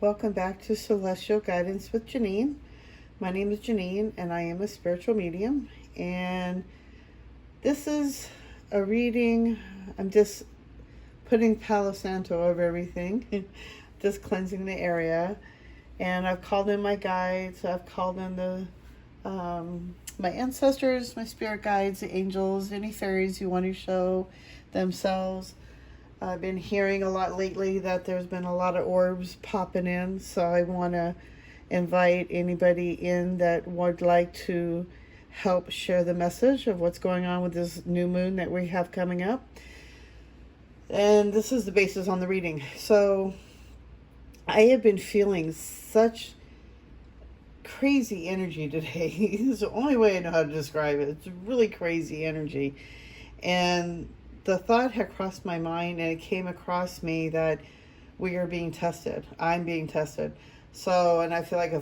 Welcome back to Celestial Guidance with Jaeneen. My name is Jaeneen and I am a spiritual medium. And this is a reading. I'm just putting Palo Santo over everything, just cleansing the area. And I've called in my guides. I've called in my ancestors, my spirit guides, the angels, any fairies who want to show themselves. I've been hearing a lot lately that there's been a lot of orbs popping in, so I want to invite anybody in that would like to help share the message of what's going on with this new moon that we have coming up. And this is the basis on the reading. So I have been feeling such crazy energy today. It's the only way I know how to describe it. It's really crazy energy. And the thought had crossed my mind, and it came across me that we are being tested. I'm being tested. So, and I feel like I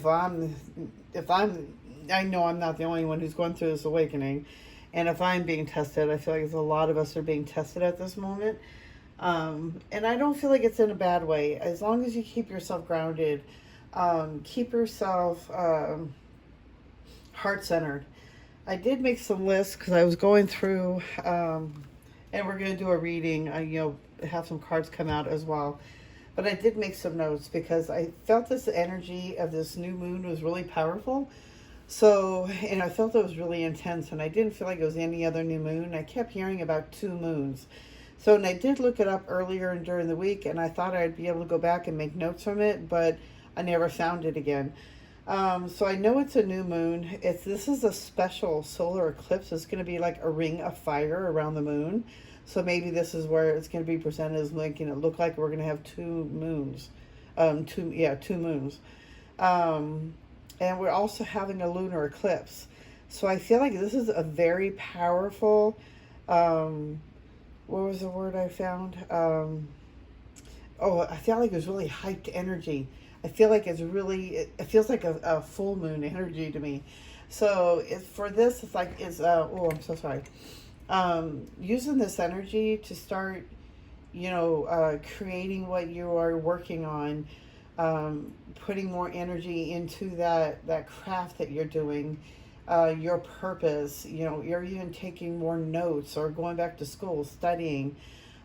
know I'm not the only one who's going through this awakening. And if I'm being tested, I feel like a lot of us are being tested at this moment. And I don't feel like it's in a bad way. As long as you keep yourself grounded, keep yourself heart-centered. I did make some lists because I was going through, and we're going to do a reading. Have some cards come out as well. But I did make some notes because I felt this energy of this new moon was really powerful. So, and I felt it was really intense, and I didn't feel like it was any other new moon. I kept hearing about two moons. So, and I did look it up earlier and during the week, and I thought I'd be able to go back and make notes from it, but I never found it again. So I know it's a new moon. This is a special solar eclipse. It's going to be like a ring of fire around the moon. So maybe this is where it's going to be presented as making it look like we're going to have two moons. Two moons. And we're also having a lunar eclipse. So I feel like this is a very powerful, what was the word I found? I feel like it was really hyped energy. I feel like it feels like a full moon energy to me. So for this, I'm so sorry. Using this energy to start, creating what you are working on, putting more energy into that craft that you're doing, your purpose. You're even taking more notes or going back to school, studying.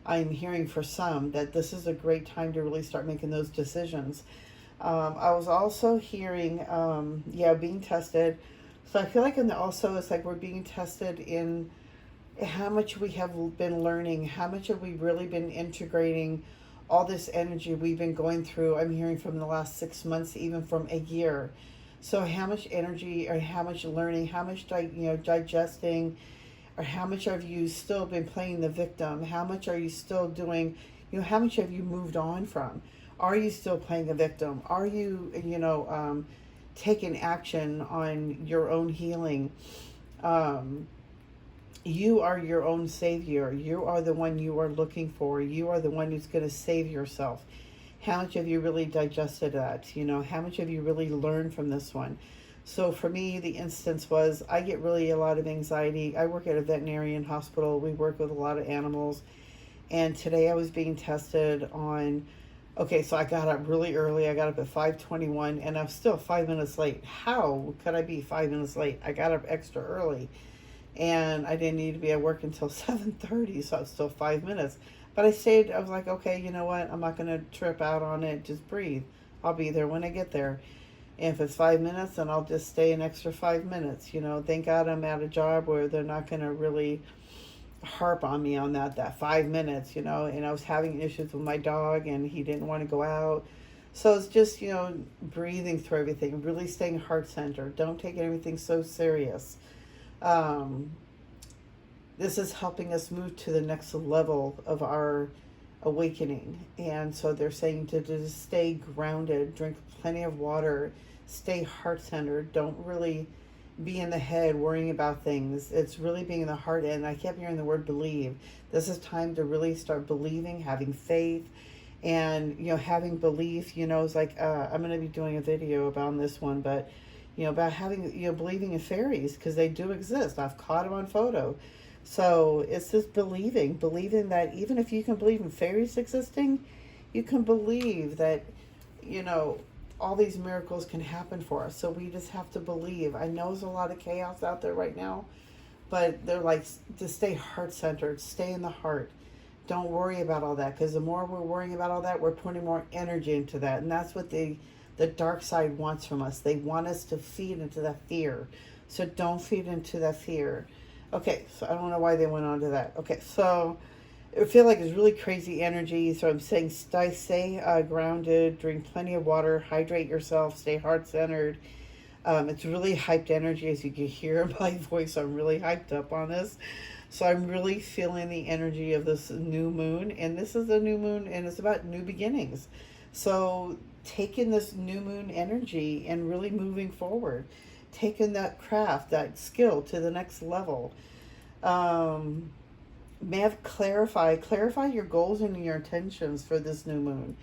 I'm hearing for some that this is a great time to really start making those decisions. I was also hearing, being tested. So I feel like it's like we're being tested in how much we have been learning, how much have we really been integrating all this energy we've been going through. I'm hearing from the last 6 months, even from a year. So how much energy or how much learning, how much digesting, or how much have you still been playing the victim? How much are you still doing? How much have you moved on from? Are you still playing a victim? Are you, taking action on your own healing? You are your own savior. You are the one you are looking for. You are the one who's going to save yourself. How much have you really digested that? How much have you really learned from this one? So for me, the instance was I get really a lot of anxiety. I work at a veterinarian hospital. We work with a lot of animals. And today I was being tested on, okay, so I got up really early. I got up at 5:21 and I'm still 5 minutes late. How could I be 5 minutes late? I got up extra early and I didn't need to be at work until 7:30, so it's still 5 minutes. But I stayed, I was like, okay, you know what? I'm not going to trip out on it. Just breathe. I'll be there when I get there. And if it's 5 minutes, then I'll just stay an extra 5 minutes. Thank God I'm at a job where they're not going to really harp on me on that 5 minutes, and I was having issues with my dog and he didn't want to go out. So it's just, breathing through everything, really staying heart-centered. Don't take everything so serious. This is helping us move to the next level of our awakening. And so they're saying to just stay grounded, drink plenty of water, stay heart-centered. Don't really be in the head worrying about things. It's really being in the heart. And I kept hearing the word believe. This is time to really start believing, having faith, and having belief. It's like I'm going to be doing a video about this one, but about having believing in fairies, because they do exist. I've caught them on photo. So it's just believing that even if you can believe in fairies existing, you can believe that you know, all these miracles can happen for us. So we just have to believe. I know there's a lot of chaos out there right now, but they're like, to stay heart centered, stay in the heart. Don't worry about all that, because the more we're worrying about all that, we're putting more energy into that. And that's what the dark side wants from us. They want us to feed into that fear. So don't feed into that fear. Okay, so I don't know why they went on to that. Okay, so I feel like it's really crazy energy. So I'm saying stay grounded, drink plenty of water, hydrate yourself, stay heart centered. It's really hyped energy, as you can hear in my voice. I'm really hyped up on this. So I'm really feeling the energy of this new moon. And this is a new moon, and it's about new beginnings. So taking this new moon energy and really moving forward, taking that craft, that skill to the next level. May have clarify your goals and your intentions for this new moon.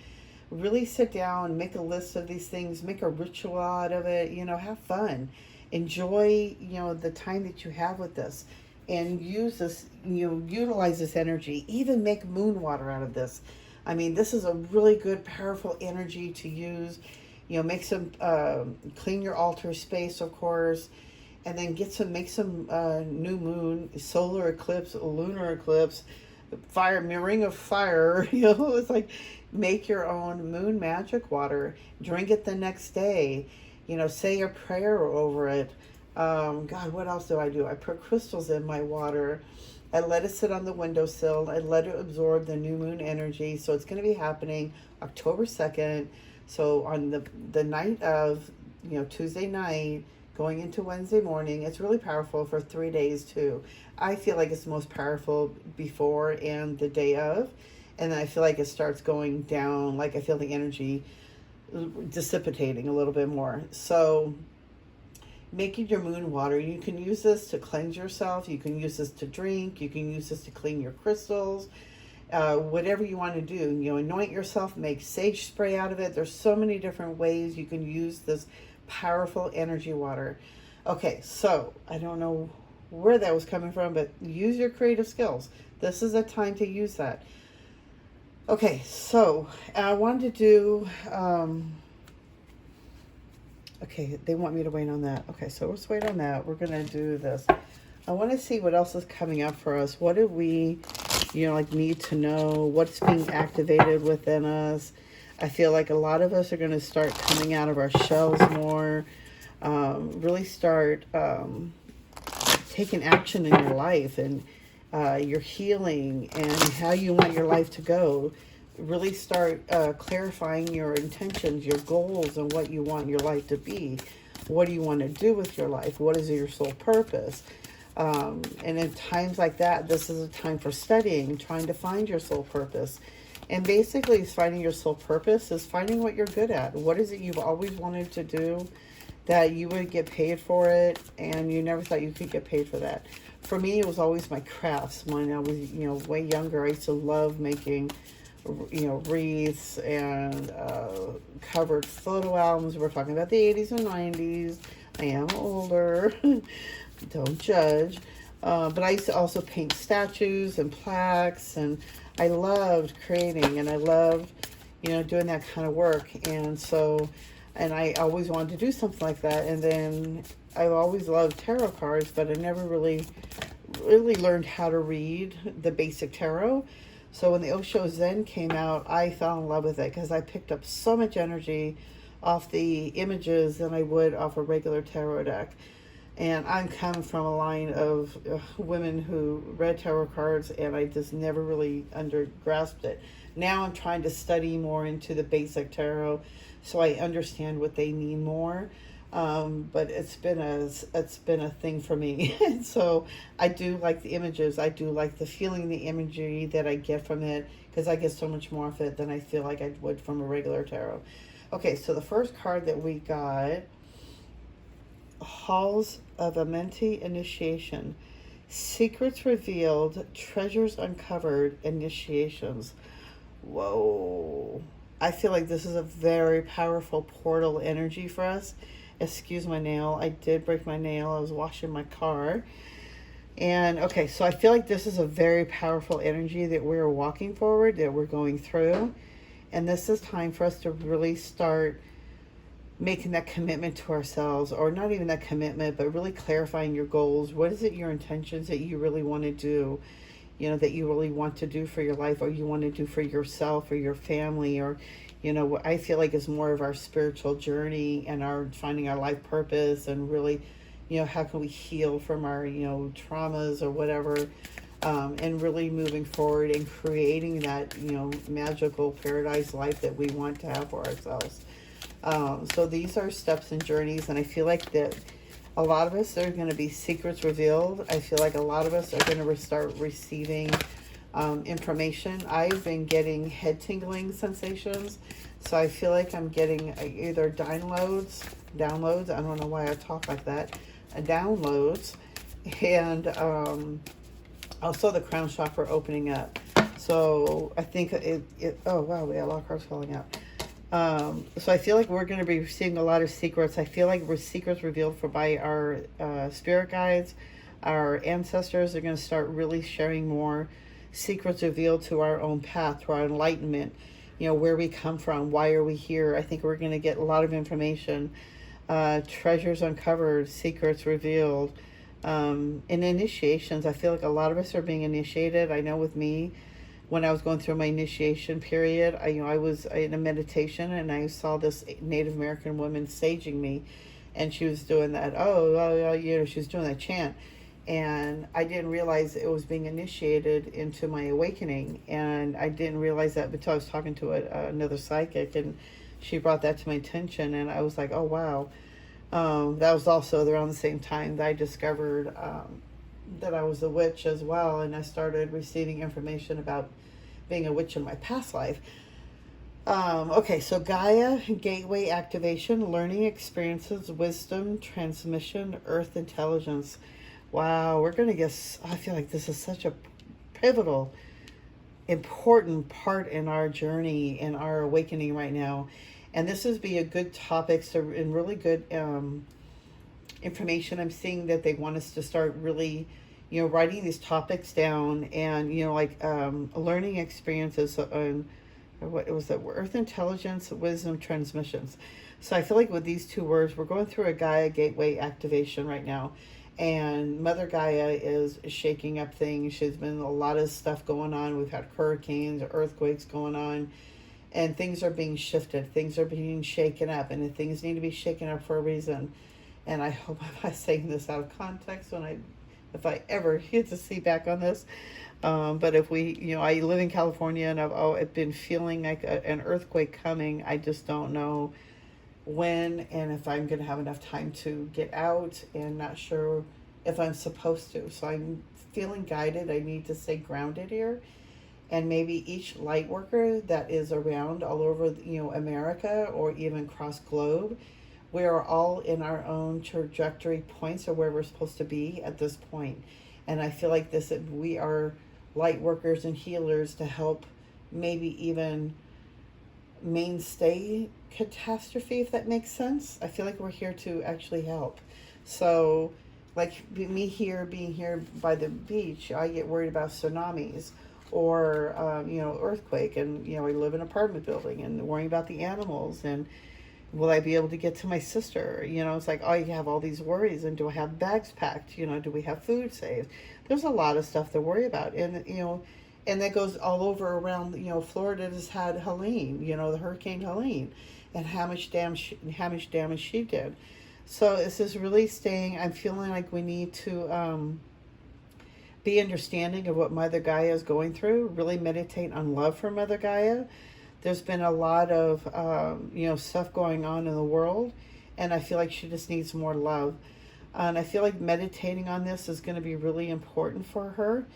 Really sit down, make a list of these things, make a ritual out of it, you know, have fun. Enjoy, you know, the time that you have with this, and use this, you know, utilize this energy. Even make moon water out of this. I mean, this is a really good, powerful energy to use. You know, make some, clean your altar space, of course, and then make some new moon, solar eclipse, lunar eclipse, fire, ring of fire. You know, it's like, make your own moon magic water. Drink it the next day. You know, say a prayer over it. God, what else do? I put crystals in my water. I let it sit on the windowsill. I let it absorb the new moon energy. So it's going to be happening October 2nd. So on the night of, you know, Tuesday night, going into Wednesday morning. It's really powerful for 3 days too. I feel like it's most powerful before and the day of. And then I feel like it starts going down. Like I feel the energy dissipating a little bit more. So making your moon water, you can use this to cleanse yourself. You can use this to drink. You can use this to clean your crystals. Whatever you want to do, you know, anoint yourself, make sage spray out of it. There's so many different ways you can use this powerful energy water. Okay, so I don't know where that was coming from, but use your creative skills. This is a time to use that. Okay, so I wanted to do, okay, they want me to wait on that. Okay, so let's wait on that. We're going to do this. I want to see what else is coming up for us. What do we, you know, like need to know? What's being activated within us? I feel like a lot of us are going to start coming out of our shells more. Really start taking action in your life and your healing and how you want your life to go. Really start clarifying your intentions, your goals, and what you want your life to be. What do you want to do with your life? What is your sole purpose? And in times like that, this is a time for studying, trying to find your soul purpose. And basically, finding your soul purpose is finding what you're good at. What is it you've always wanted to do that you would get paid for it, and you never thought you could get paid for that? For me, it was always my crafts. When I was, you know, way younger, I used to love making, you know, wreaths and covered photo albums. We're talking about the 80s and 90s. I am older. Don't judge. But I used to also paint statues and plaques, and I loved creating, and I loved, you know, doing that kind of work. And so, and I always wanted to do something like that. And then I've always loved tarot cards, but I never really learned how to read the basic tarot. So when the Osho Zen came out, I fell in love with it because I picked up so much energy off the images than I would off a regular tarot deck. And I'm coming from a line of women who read tarot cards, and I just never really grasped it. Now I'm trying to study more into the basic tarot, so I understand what they mean more. But it's been a thing for me. And so I do like the images. I do like the feeling, the imagery that I get from it, because I get so much more of it than I feel like I would from a regular tarot. Okay, so the first card that we got, Halls of Amenti Initiation. Secrets revealed, treasures uncovered, initiations. Whoa. I feel like this is a very powerful portal energy for us. Excuse my nail. I did break my nail. I was washing my car. And okay, so I feel like this is a very powerful energy that we're walking forward, that we're going through. And this is time for us to really start making that commitment to ourselves, or not even that commitment, but really clarifying your goals. What is it, your intentions that you really want to do, that you really want to do for your life, or you want to do for yourself or your family, or, what I feel like is more of our spiritual journey and our finding our life purpose, and really, how can we heal from our, traumas or whatever, and really moving forward and creating that, magical paradise life that we want to have for ourselves. So these are steps and journeys, and I feel like that a lot of us are going to be secrets revealed. I feel like a lot of us are going to start receiving information. I've been getting head tingling sensations, so I feel like I'm getting either downloads. I don't know why I talk like that. Downloads, and also the crown chakra opening up. So I think oh wow, we have a lot of cards falling out. So I feel like we're going to be seeing a lot of secrets. I feel like we're secrets revealed by our spirit guides. Our ancestors are going to start really sharing more secrets revealed to our own path, to our enlightenment, where we come from, why are we here. I think we're going to get a lot of information, treasures uncovered, secrets revealed, and initiations. I feel like a lot of us are being initiated. I know with me, when I was going through my initiation period, I was in a meditation, and I saw this Native American woman saging me, and she was doing that, she was doing that chant, and I didn't realize it was being initiated into my awakening, and I didn't realize that until I was talking to another psychic, and she brought that to my attention, and I was like, oh wow. That was also around the same time that I discovered that I was a witch as well, and I started receiving information about being a witch in my past life. Okay, so Gaia, gateway activation, learning experiences, wisdom, transmission, earth intelligence. Wow, we're going to get, I feel like this is such a pivotal, important part in our journey, in our awakening right now. And this would be a good topic, and really good information. I'm seeing that they want us to start really, writing these topics down, and, learning experiences, what was that? Earth intelligence, wisdom, transmissions. So I feel like with these two words, we're going through a Gaia gateway activation right now. And Mother Gaia is shaking up things. There's been a lot of stuff going on. We've had hurricanes, earthquakes going on, and things are being shifted. Things are being shaken up, and things need to be shaken up for a reason. And I hope I'm not saying this out of context if I ever get to see back on this. But if we, I live in California, and I've been feeling like an earthquake coming. I just don't know when, and if I'm going to have enough time to get out, and not sure if I'm supposed to. So I'm feeling guided. I need to stay grounded here. And maybe each light worker that is around all over, America, or even cross globe, we are all in our own trajectory points, or where we're supposed to be at this point. And I feel like we are light workers and healers to help maybe even mainstay catastrophe, if that makes sense. I feel like we're here to actually help. So like being here by the beach, I get worried about tsunamis, or earthquake, and I live in an apartment building, and worrying about the animals, and will I be able to get to my sister? It's like, oh, you have all these worries, and do I have bags packed? Do we have food saved? There's a lot of stuff to worry about, and and that goes all over around. Florida has had Helene, the Hurricane Helene, and how much damage she did. So this is really I'm feeling like we need to be understanding of what Mother Gaia is going through. Really meditate on love for Mother Gaia. There's been a lot of stuff going on in the world, and I feel like she just needs more love. And I feel like meditating on this is going to be really important for her.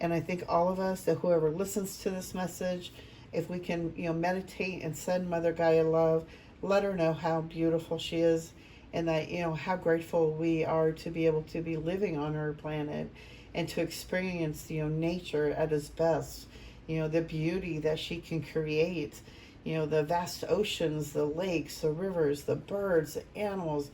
And I think all of us, that whoever listens to this message, if we can meditate and send Mother Gaia love, let her know how beautiful she is, and that how grateful we are to be able to be living on her planet, and to experience nature at its best. The beauty that she can create, the vast oceans, the lakes, the rivers, the birds, the animals,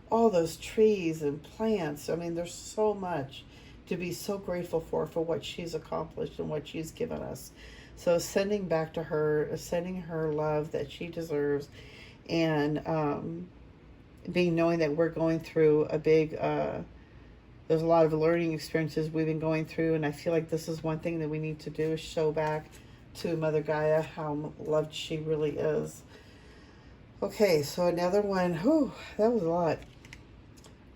all those trees and plants. I mean, there's so much to be so grateful for what she's accomplished and what she's given us. So sending back to her, sending her love that she deserves, and being knowing that we're going through a big, there's a lot of learning experiences we've been going through, and I feel like this is one thing that we need to do is show back to Mother Gaia how loved she really is. Okay, so another one. Whew, that was a lot.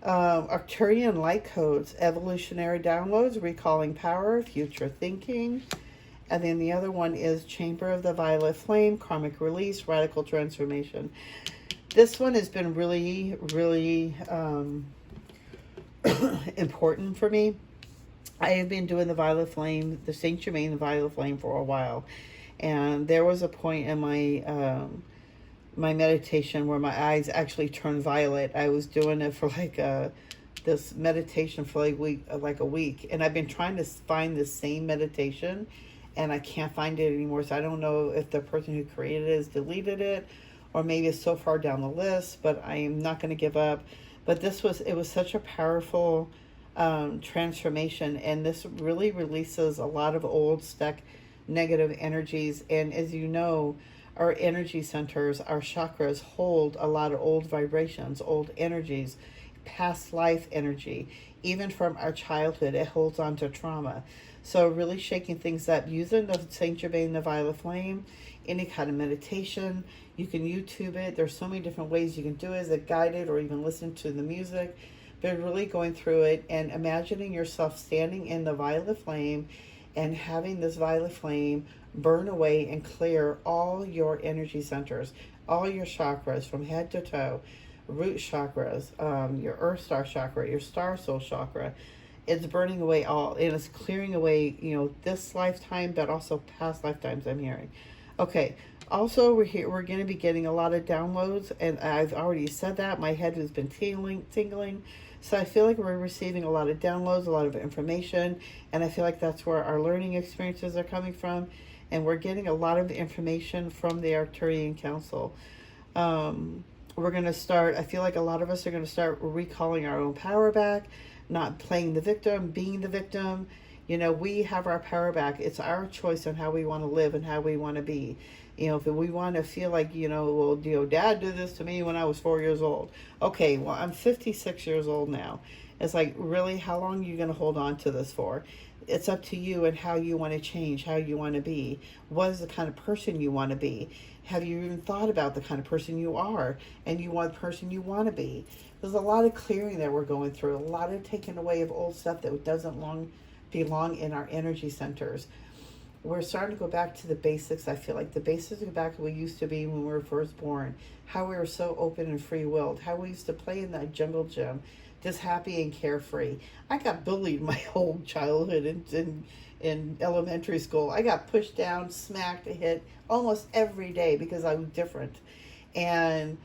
Arcturian light codes, evolutionary downloads, recalling power, future thinking. And then the other one is Chamber of the Violet Flame, karmic release, radical transformation. This one has been really, really important for me. I have been doing the Violet Flame, the Saint Germain, the Violet Flame for a while. And there was a point in my my meditation where my eyes actually turned violet. I was doing it for like this meditation for like a week, and I've been trying to find the same meditation, and I can't find it anymore. So I don't know if the person who created it has deleted it, or maybe it's so far down the list. But I am not going to give up. But it was such a powerful transformation, and this really releases a lot of old stuck negative energies. And as you know, our energy centers, our chakras hold a lot of old vibrations, old energies, past life energy, even from our childhood. It holds on to trauma. So really shaking things up, using the Saint Germain, the Violet Flame, any kind of meditation. You can YouTube it. There's so many different ways you can do it, as a guided or even listen to the music. But really going through it and imagining yourself standing in the Violet Flame and having this Violet Flame burn away and clear all your energy centers, all your chakras from head to toe, root chakras, your earth star chakra, your star soul chakra. It's burning away all, and it's clearing away, this lifetime, but also past lifetimes, I'm hearing. Okay, also we're going to be getting a lot of downloads, and I've already said that. My head has been tingling. So I feel like we're receiving a lot of downloads, a lot of information, and I feel like that's where our learning experiences are coming from. And we're getting a lot of information from the Arcturian Council. We're going to start, I feel like a lot of us are going to start recalling our own power back, not playing the victim, being the victim. We have our power back. It's our choice on how we want to live and how we want to be. If we want to feel like, Dad did this to me when I was 4 years old. Okay, well, I'm 56 years old now. It's like, really, how long are you going to hold on to this for? It's up to you and how you want to change, how you want to be. What is the kind of person you want to be? Have you even thought about the kind of person you are and the person you want to be? There's a lot of clearing that we're going through, a lot of taking away of old stuff that doesn't belong in our energy centers. We're starting to go back to the basics. I feel like the basics go back to what we used to be when we were first born, how we were so open and free-willed, how we used to play in that jungle gym, just happy and carefree. I got bullied my whole childhood in elementary school. I got pushed down, smacked, hit almost every day because I was different. And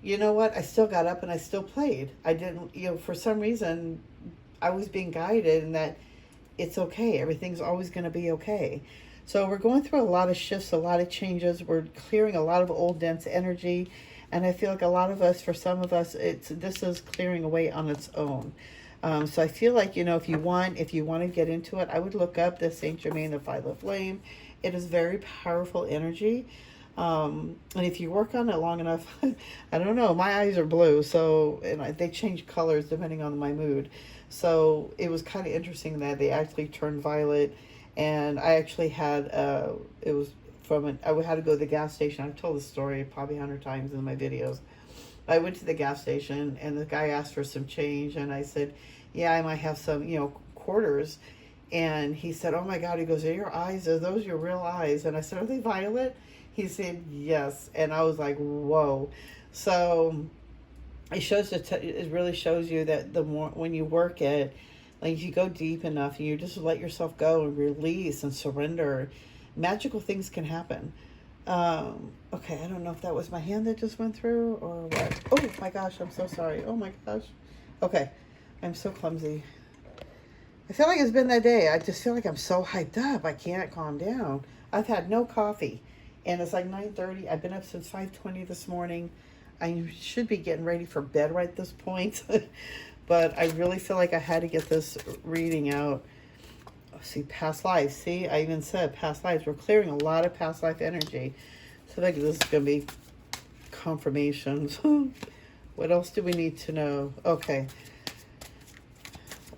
you know what? I still got up and I still played. I didn't, for some reason, I was being guided in that it's okay. Everything's always going to be okay. So we're going through a lot of shifts, a lot of changes. We're clearing a lot of old dense energy. And I feel like a lot of us, for some of us, this is clearing away on its own. So I feel like, if you want to get into it, I would look up the Saint Germain, the Violet Flame. It is very powerful energy. And if you work on it long enough, I don't know, my eyes are blue, and they change colors depending on my mood. So it was kind of interesting that they actually turned violet. And I actually had, I had to go to the gas station. I've told this story probably 100 times in my videos. I went to the gas station and the guy asked for some change, and I said, yeah, I might have some, quarters. And he said, oh my God, he goes, are your eyes, are those your real eyes? And I said, are they violet? He said, yes. And I was like, whoa. So it really shows you that the more, when you work it, like if you go deep enough and you just let yourself go and release and surrender, magical things can happen. Okay, I don't know if that was my hand that just went through or what. Oh my gosh, I'm so sorry. Oh my gosh. Okay, I'm so clumsy. I feel like it's been that day. I just feel like I'm so hyped up. I can't calm down. I've had no coffee, and it's like 9:30. I've been up since 5:20 this morning. I should be getting ready for bed right at this point, but I really feel like I had to get this reading out. see, past lives. See, I even said past lives. We're clearing a lot of past life energy. So like this is going to be confirmations. What else do we need to know? Okay.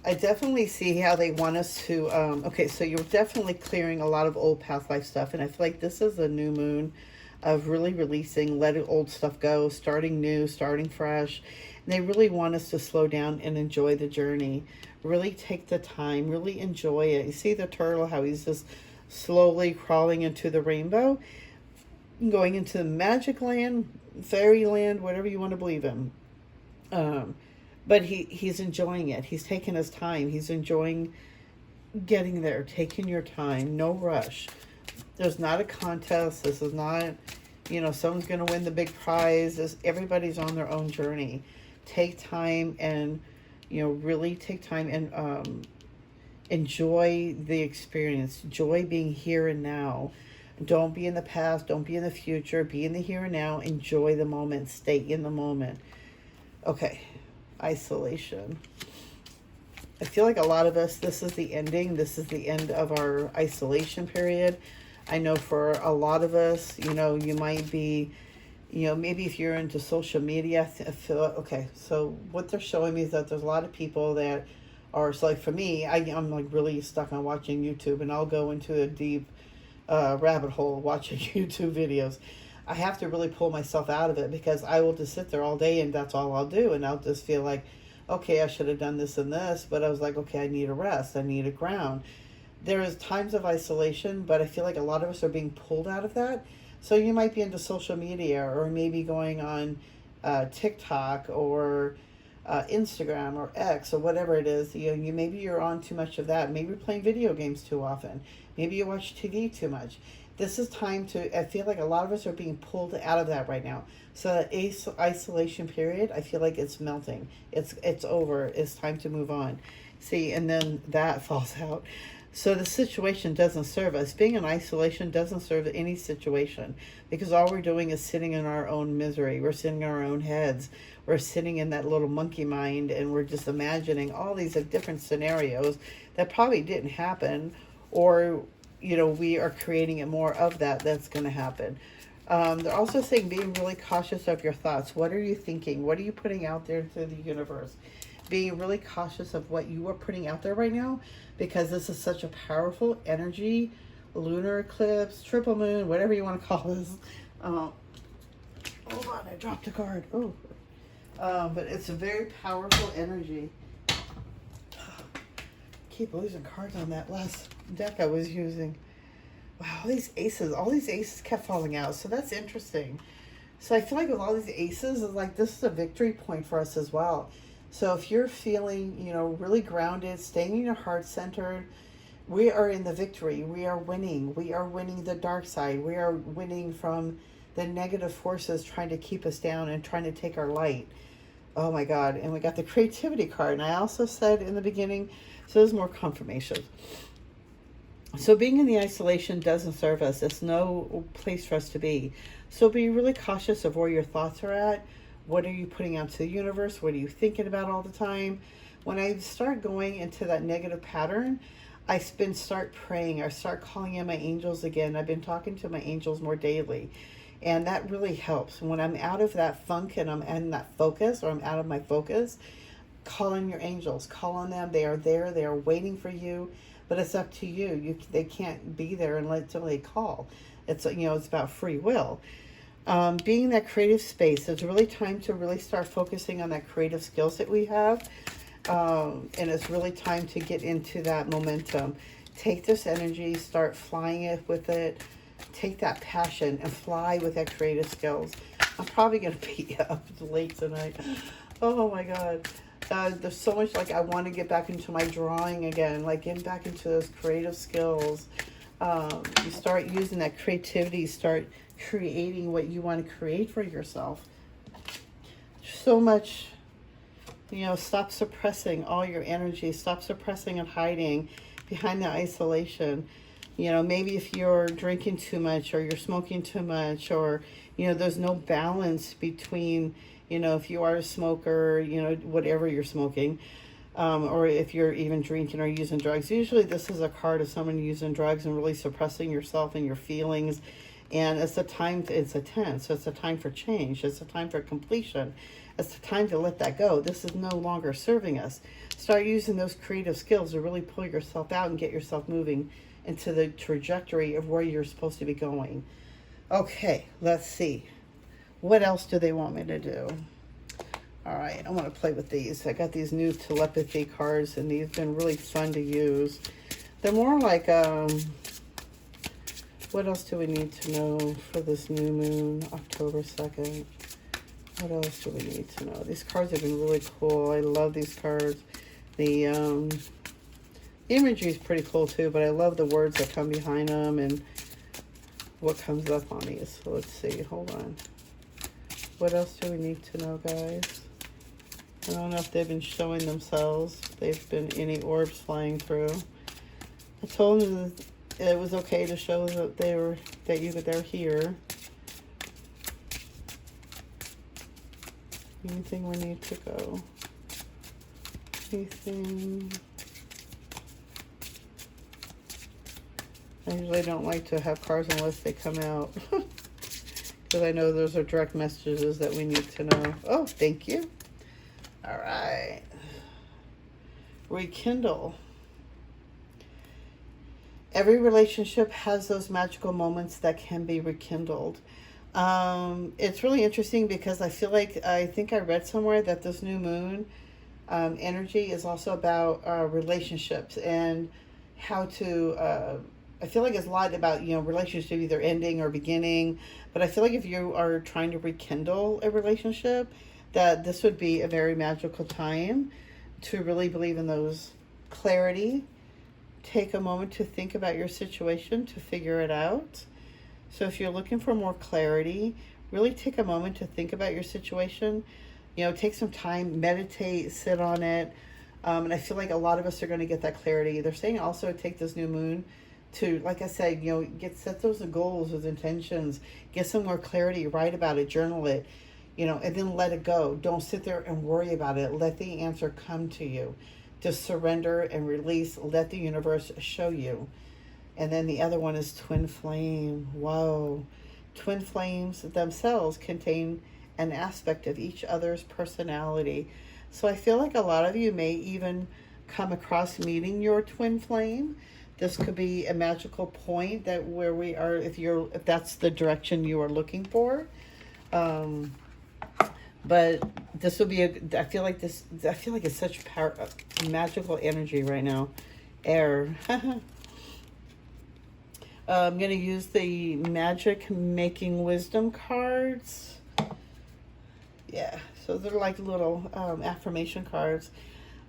I definitely see how they want us to, okay, so you're definitely clearing a lot of old past life stuff. And I feel like this is a new moon of really releasing, letting old stuff go, starting new, starting fresh. And they really want us to slow down and enjoy the journey. Really take the time, really enjoy it. You see the turtle, how he's just slowly crawling into the rainbow, going into the magic land, fairyland, whatever you want to believe in. But he's enjoying it. He's taking his time. He's enjoying getting there, taking your time, no rush. There's not a contest. This is not, someone's going to win the big prize. Everybody's on their own journey. Take time and, really take time and enjoy the experience. Enjoy being here and now. Don't be in the past. Don't be in the future. Be in the here and now. Enjoy the moment. Stay in the moment. Okay. Isolation. I feel like a lot of us, this is the ending. This is the end of our isolation period. I know for a lot of us, you might be, maybe if you're into social media, okay, so what they're showing me is that there's a lot of people that are, so like for me, I'm like really stuck on watching YouTube, and I'll go into a deep rabbit hole watching YouTube videos. I have to really pull myself out of it because I will just sit there all day and that's all I'll do. And I'll just feel like, okay, I should have done this and this, but I was like, okay, I need a rest. I need a ground. There is times of isolation, but I feel like a lot of us are being pulled out of that. So you might be into social media, or maybe going on TikTok or Instagram or X or whatever it is. Maybe you're on too much of that. Maybe you're playing video games too often. Maybe you watch TV too much. This is time to, I feel like a lot of us are being pulled out of that right now. So that isolation period, I feel like it's melting. It's over. It's time to move on. See, and then that falls out. So the situation doesn't serve us. Being in isolation doesn't serve any situation, because all we're doing is sitting in our own misery. We're sitting in our own heads. We're sitting in that little monkey mind, and we're just imagining all these different scenarios that probably didn't happen, or we are creating it more of that's going to happen. They're also saying being really cautious of your thoughts. What are you thinking? What are you putting out there into the universe? Being really cautious of what you are putting out there right now, because this is such a powerful energy, lunar eclipse, triple moon, whatever you want to call this. Hold on, I dropped a card. Oh, but it's a very powerful energy. Keep losing cards on that last deck I was using. Wow, all these aces kept falling out, so that's interesting. So I feel like with all these aces, it's like this is a victory point for us as well. So if you're feeling, really grounded, staying in your heart centered, we are in the victory. We are winning. We are winning the dark side. We are winning from the negative forces trying to keep us down and trying to take our light. Oh my God. And we got the creativity card. And I also said in the beginning, so there's more confirmation. So being in the isolation doesn't serve us. It's no place for us to be. So be really cautious of where your thoughts are at. What are you putting out to the universe? What are you thinking about all the time? When I start going into that negative pattern, I start praying. I start calling in my angels again. I've been talking to my angels more daily. And that really helps. When I'm out of that funk and I'm in that focus, or I'm out of my focus, call on your angels. Call on them. They are there. They are waiting for you. But it's up to you. They can't be there until they call. It's about free will. Being in that creative space, it's really time to really start focusing on that creative skills that we have. And it's really time to get into that momentum. Take this energy, start flying it with it. Take that passion and fly with that creative skills. I'm probably going to be up late tonight. Oh my God. There's so much, I want to get back into my drawing again, getting back into those creative skills. You start using that creativity, start creating what you want to create for yourself. So much, stop suppressing all your energy. Stop suppressing and hiding behind the isolation. Maybe if you're drinking too much, or you're smoking too much, or, there's no balance between, if you are a smoker, whatever you're smoking, or if you're even drinking or using drugs. Usually this is a card of someone using drugs and really suppressing yourself and your feelings. And it's a time, it's a 10, so it's a time for change. It's a time for completion. It's a time to let that go. This is no longer serving us. Start using those creative skills to really pull yourself out and get yourself moving into the trajectory of where you're supposed to be going. Okay, let's see. What else do they want me to do? All right, I want to play with these. I got these new telepathy cards, and these have been really fun to use. They're more like, what else do we need to know for this new moon, October 2nd? What else do we need to know? These cards have been really cool. I love these cards. The imagery is pretty cool too, but I love the words that come behind them and what comes up on these. So let's see, hold on. What else do we need to know, guys? I don't know if they've been showing themselves. They've been any orbs flying through. I told them it was okay to show that they're here. Anything we need to go? Anything? I usually don't like to have cards unless they come out. Because I know those are direct messages that we need to know. Oh, thank you. All right. Rekindle. Every relationship has those magical moments that can be rekindled. It's really interesting because I think I read somewhere that this new moon energy is also about relationships and how to, I feel like it's a lot about, relationship either ending or beginning. But I feel like if you are trying to rekindle a relationship, that this would be a very magical time to really believe in those clarity. Take a moment to think about your situation, to figure it out. So if you're looking for more clarity, really take a moment to think about your situation. Take some time, meditate, sit on it. And I feel like a lot of us are going to get that clarity. They're saying also take this new moon to, like I said, set those goals, those intentions, get some more clarity, write about it, journal it, and then let it go. Don't sit there and worry about it. Let the answer come to you. Just surrender and release. Let the universe show you. And then the other one is twin flame. Whoa. Twin flames themselves contain an aspect of each other's personality. So I feel like a lot of you may even come across meeting your twin flame. This could be a magical point that where we are, if that's the direction you are looking for. But this will be I feel like it's such magical energy right now. Air. I'm going to use the Magick Making Wisdom cards. Yeah, so they're like little affirmation cards.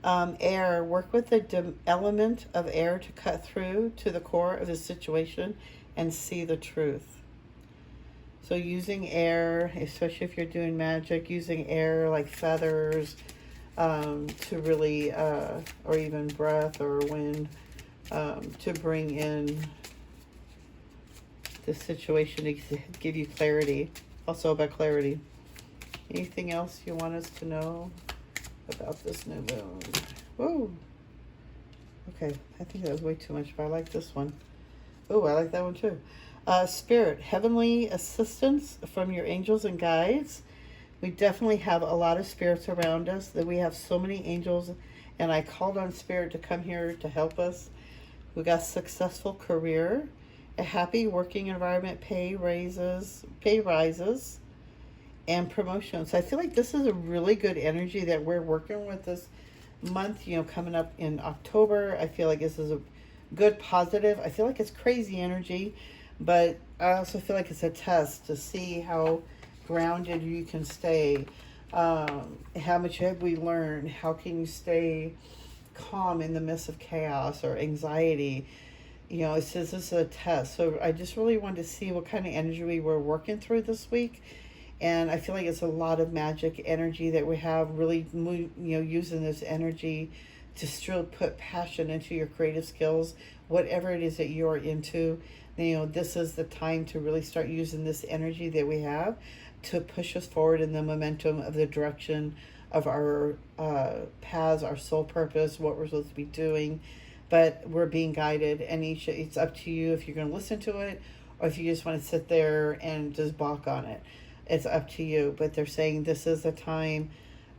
Air, work with the element of air to cut through to the core of the situation and see the truth. So using air, especially if you're doing magic, using air like feathers to really, or even breath or wind, to bring in the situation to give you clarity. Also about clarity. Anything else you want us to know about this new moon? Whoa. Okay, I think that was way too much, but I like this one. Oh, I like that one too. Spirit, heavenly assistance from your angels and guides. We definitely have a lot of spirits around us. That we have so many angels, and I called on Spirit to come here to help us. We got successful career, a happy working environment, pay rises, and promotions. So I feel like this is a really good energy that we're working with this month, coming up in October. I feel like this is a good positive. I feel like it's crazy energy, but I also feel like it's a test to see how grounded you can stay. How much have we learned? How can you stay calm in the midst of chaos or anxiety? It says this is a test. So I just really wanted to see what kind of energy we were working through this week. And I feel like it's a lot of magic energy that we have, really, using this energy to still put passion into your creative skills, whatever it is that you're into. This is the time to really start using this energy that we have to push us forward in the momentum of the direction of our paths, our soul purpose, what we're supposed to be doing. But we're being guided, and it's up to you if you're going to listen to it or if you just want to sit there and just balk on it. It's up to you. But they're saying this is a time,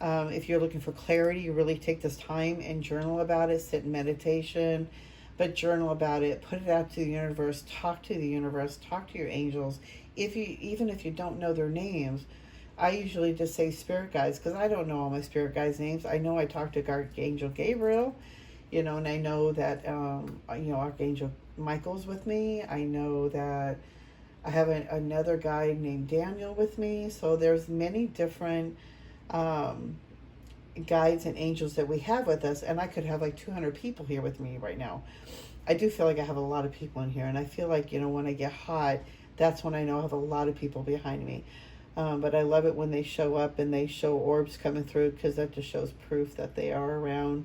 if you're looking for clarity, you really take this time and journal about it, sit in meditation, but journal about it, put it out to the universe, talk to the universe, talk to your angels. Even if you don't know their names, I usually just say spirit guides, because I don't know all my spirit guides' names. I know I talked to Archangel Gabriel, and I know that, Archangel Michael's with me. I know that I have another guide named Daniel with me. So there's many different guides and angels that we have with us, and I could have like 200 people here with me right now. I do feel like I have a lot of people in here, and I feel like, when I get hot, that's when I know I have a lot of people behind me. But I love it when they show up and they show orbs coming through, because that just shows proof that they are around.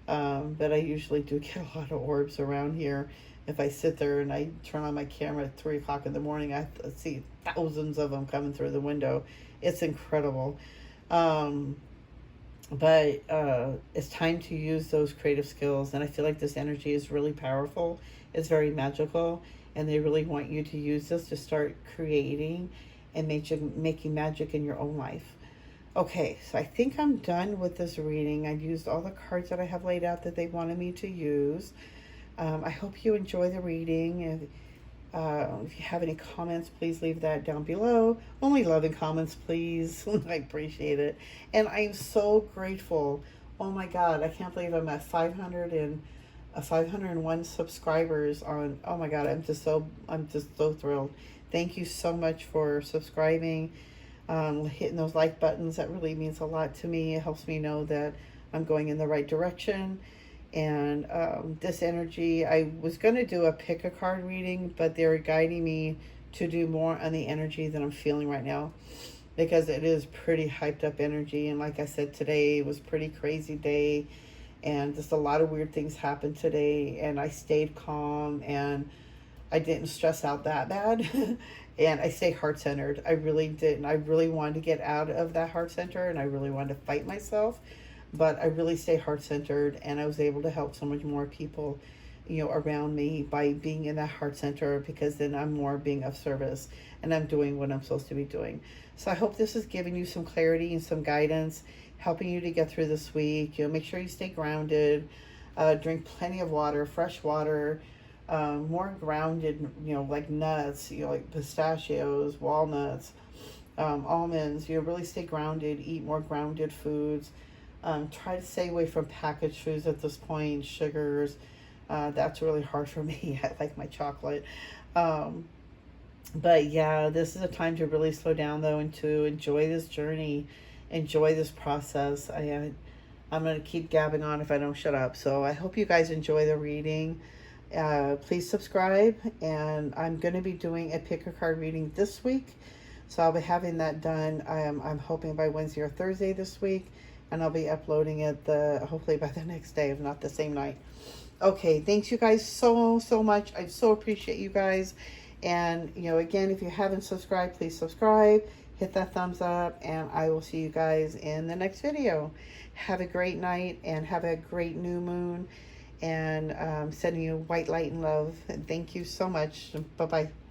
But I usually do get a lot of orbs around here. If I sit there and I turn on my camera at 3 o'clock in the morning, I see thousands of them coming through the window. It's incredible. But it's time to use those creative skills, and I feel like this energy is really powerful. It's very magical, and they really want you to use this to start creating and making magic in your own life. Okay, so I think I'm done with this reading. I used all the cards that I have laid out that they wanted me to use. I hope you enjoy the reading. If you have any comments, please leave that down below. Only love and comments, please. I appreciate it. And I'm so grateful. Oh my God, I can't believe I'm at 501 subscribers on. Oh my God, I'm just so thrilled. Thank you so much for subscribing, hitting those like buttons. That really means a lot to me. It helps me know that I'm going in the right direction. And this energy, I was going to do a pick a card reading, but they're guiding me to do more on the energy that I'm feeling right now, because it is pretty hyped up energy. And like I said, today was pretty crazy day, and just a lot of weird things happened today, and I stayed calm, and I didn't stress out that bad. And I stayed heart-centered. I really didn't. I really wanted to get out of that heart center, and I really wanted to fight myself. But I really stay heart-centered, and I was able to help so much more people, around me by being in that heart center, because then I'm more being of service, and I'm doing what I'm supposed to be doing. So I hope this is giving you some clarity and some guidance, helping you to get through this week. Make sure you stay grounded, drink plenty of water, fresh water, more grounded, like nuts, like pistachios, walnuts, almonds. Really stay grounded, eat more grounded foods. Try to stay away from packaged foods at this point, sugars. That's really hard for me. I like my chocolate. But yeah, this is a time to really slow down, though, and to enjoy this journey, enjoy this process. I'm going to keep gabbing on if I don't shut up. So I hope you guys enjoy the reading. Please subscribe, and I'm going to be doing a pick a card reading this week. So I'll be having that done. I'm hoping by Wednesday or Thursday this week. And I'll be uploading it hopefully by the next day, if not the same night. Okay, thanks you guys so much. I so appreciate you guys. And again, if you haven't subscribed, please subscribe, hit that thumbs up, and I will see you guys in the next video. Have a great night, and have a great new moon, and sending you white light and love. And thank you so much. Bye bye.